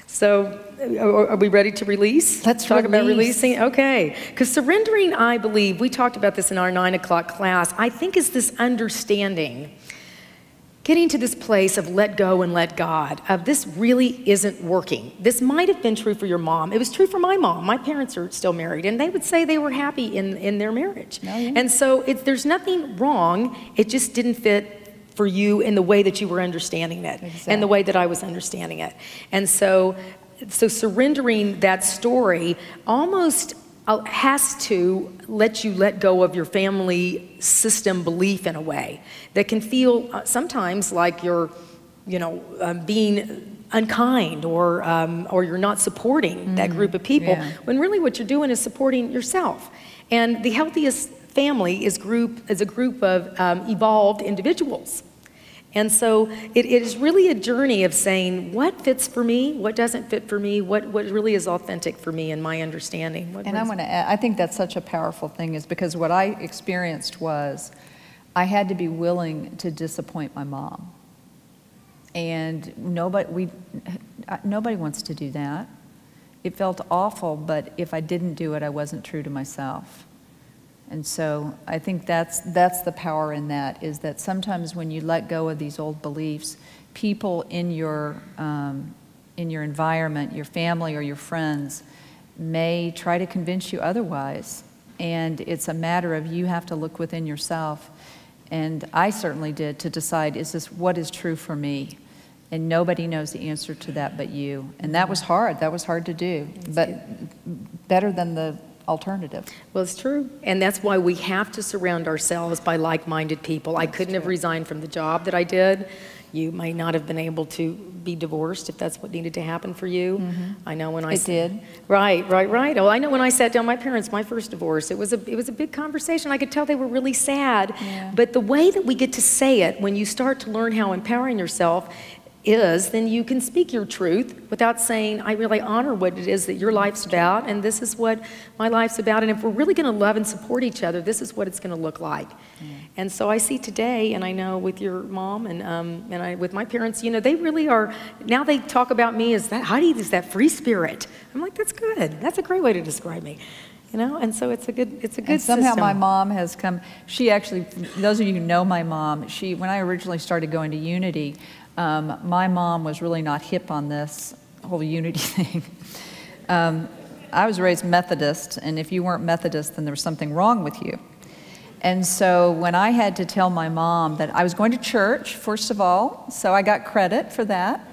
So are we ready to release? Let's talk about release. releasing. Okay, because surrendering, I believe, we talked about this in our 9 o'clock class, I think is this understanding, getting to this place of let go and let God, of this really isn't working. This might have been true for your mom. It was true for my mom. My parents are still married, and they would say they were happy in their marriage. Oh, yeah. And so there's nothing wrong. It just didn't fit for you in the way that you were understanding it, Exactly. and the way that I was understanding it. And so surrendering that story almost has to let you let go of your family system belief in a way that can feel sometimes like you're, being unkind or you're not supporting that group of people, Yeah. when really what you're doing is supporting yourself. And the healthiest family is a group of evolved individuals. And so it is really a journey of saying what fits for me, what doesn't fit for me, what really is authentic for me and my understanding. And I want to add, I think that's such a powerful thing, is because what I experienced was I had to be willing to disappoint my mom. And nobody wants to do that. It felt awful, but if I didn't do it, I wasn't true to myself. And so I think that's the power in that, is that sometimes when you let go of these old beliefs, people in your environment, your family or your friends, may try to convince you otherwise. And it's a matter of you have to look within yourself. And I certainly did, to decide, is this what is true for me? And nobody knows the answer to that but you. And that was hard. That was hard to do. But better than the alternative. Well, it's true. And that's why we have to surround ourselves by like-minded people. I couldn't have resigned from the job that I did. You might not have been able to be divorced if that's what needed to happen for you. I know when I did. Right. Oh, I know when I sat down, my parents, my first divorce, it was a big conversation. I could tell they were really sad. Yeah. But the way that we get to say it, when you start to learn how empowering yourself is, then you can speak your truth without saying, I really honor what it is that your life's about, and this is what my life's about, and if we're really going to love and support each other, this is what it's going to look like. And so I see today, and I know with your mom and with my parents, they really are, now they talk about me as that, Heidi is that free spirit. I'm like, that's good. That's a great way to describe me. And so it's a good And somehow system. my mom has come, she actually, those of you who know my mom, when I originally started going to Unity, my mom was really not hip on this whole Unity thing. I was raised Methodist, and if you weren't Methodist, then there was something wrong with you. And so when I had to tell my mom that I was going to church, first of all, so I got credit for that.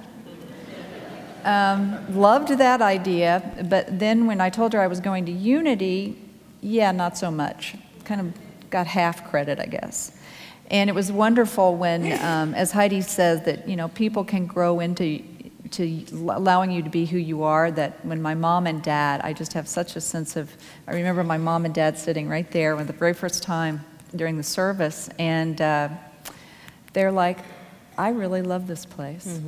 Loved that idea, but then when I told her I was going to Unity, yeah, not so much. Kind of got half credit, I guess. And it was wonderful when, as Heidi says, that people can grow into allowing you to be who you are. That when my mom and dad, I just have such a sense of. I remember my mom and dad sitting right there for the very first time during the service, and they're like, "I really love this place."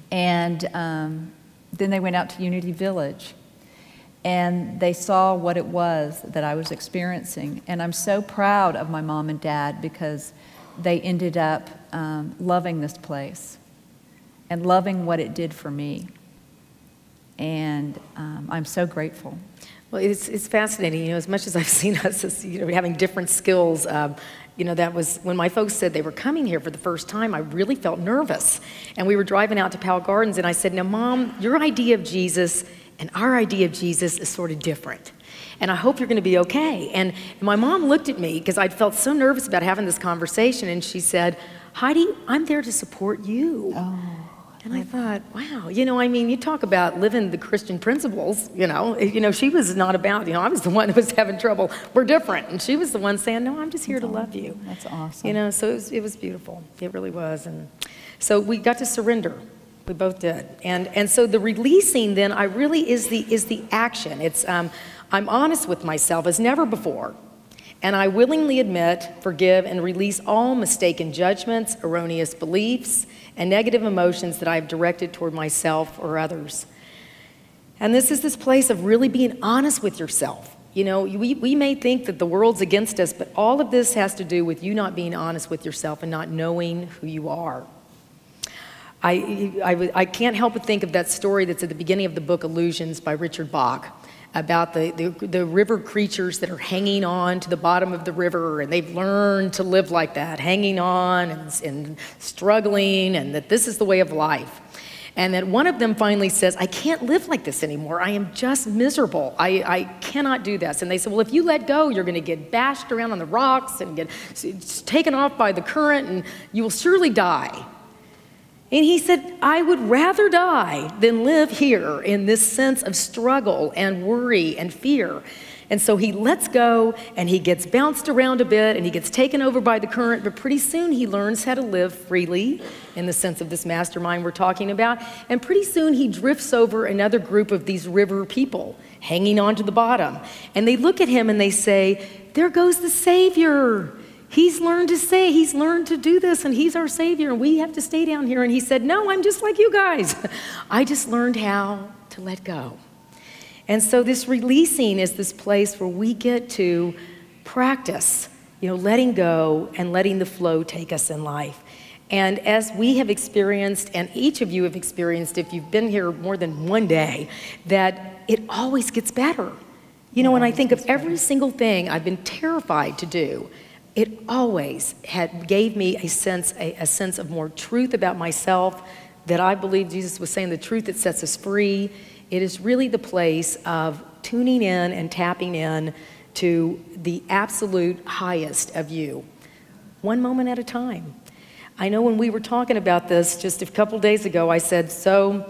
And then they went out to Unity Village. And they saw what it was that I was experiencing. And I'm so proud of my mom and dad because they ended up loving this place and loving what it did for me. And I'm so grateful. Well, it's fascinating. As much as I've seen us as, having different skills, that was when my folks said they were coming here for the first time, I really felt nervous. And we were driving out to Powell Gardens, and I said, now, Mom, your idea of Jesus and our idea of Jesus is sort of different. And I hope you're going to be okay. And my mom looked at me because I'd felt so nervous about having this conversation. And she said, Heidi, I'm there to support you. Oh, and I thought, wow, you talk about living the Christian principles, she was not about, I was the one who was having trouble. We're different. And she was the one saying, no, I'm just here to love you. That's awesome. So it was beautiful. It really was. And so we got to surrender. We both did. And so the releasing then is the action. It's I'm honest with myself as never before. And I willingly admit, forgive, and release all mistaken judgments, erroneous beliefs, and negative emotions that I have directed toward myself or others. And this is this place of really being honest with yourself. We may think that the world's against us, but all of this has to do with you not being honest with yourself and not knowing who you are. I can't help but think of that story that's at the beginning of the book Illusions by Richard Bach, about the river creatures that are hanging on to the bottom of the river, and they've learned to live like that, hanging on and struggling, and that this is the way of life. And that one of them finally says, I can't live like this anymore. I am just miserable. I cannot do this. And they said, well, if you let go, you're going to get bashed around on the rocks and get taken off by the current, and you will surely die. And he said, I would rather die than live here in this sense of struggle and worry and fear. And so he lets go, and he gets bounced around a bit, and he gets taken over by the current, but pretty soon he learns how to live freely in the sense of this mastermind we're talking about. And pretty soon he drifts over another group of these river people hanging on to the bottom. And they look at him and they say, there goes the Savior. He's learned to do this, and he's our Savior, and we have to stay down here. And he said, no, I'm just like you guys. I just learned how to let go. And so this releasing is this place where we get to practice, letting go and letting the flow take us in life. And as we have experienced, and each of you have experienced, if you've been here more than one day, that it always gets better. When I think of every single thing I've been terrified to do, it always gave me a sense of more truth about myself, that I believe Jesus was saying, the truth that sets us free. It is really the place of tuning in and tapping in to the absolute highest of you, one moment at a time. I know when we were talking about this just a couple days ago, I said, so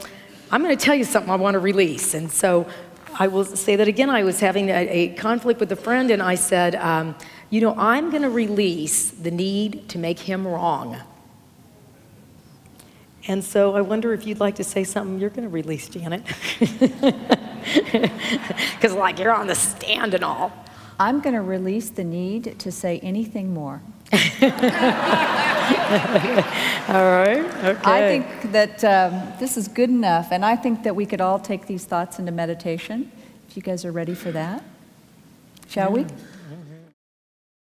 I'm going to tell you something I want to release. And so I will say that again. I was having a conflict with a friend, and I said, I'm going to release the need to make him wrong. And so I wonder if you'd like to say something you're going to release, Janet. Because you're on the stand and all. I'm going to release the need to say anything more. All right, okay. I think that this is good enough, and I think that we could all take these thoughts into meditation. If you guys are ready for that, shall we?